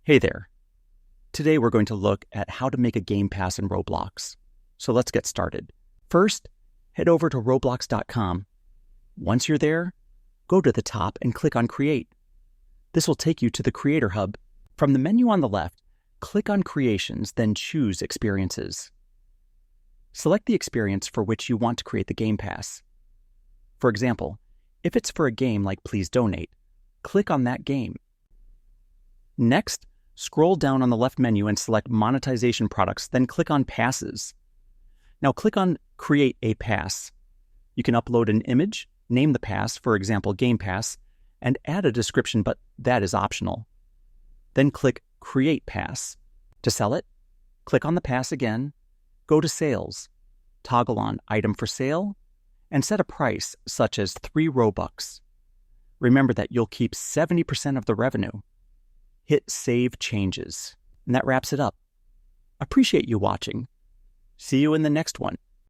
Hey there. Today we're going to look at how to make a game pass in Roblox. So let's get started. First, head over to roblox.com. Once you're there, go to the top and click on Create. This will take you to the Creator Hub. From the menu on the left, click on Creations, then choose Experiences. Select the experience for which you want to create the game pass. For example, if it's for a game like Please Donate, click on that game. Next, scroll down on the left menu and select Monetization Products, then click on Passes. Now click on Create a Pass. You can upload an image, name the pass, for example, Game Pass, and add a description, but that is optional. Then click Create Pass. To sell it, click on the pass again, go to Sales, toggle on Item for Sale, and set a price such as 3 Robux. Remember that you'll keep 70% of the revenue. Hit Save Changes, and that wraps it up. Appreciate you watching. See you in the next one.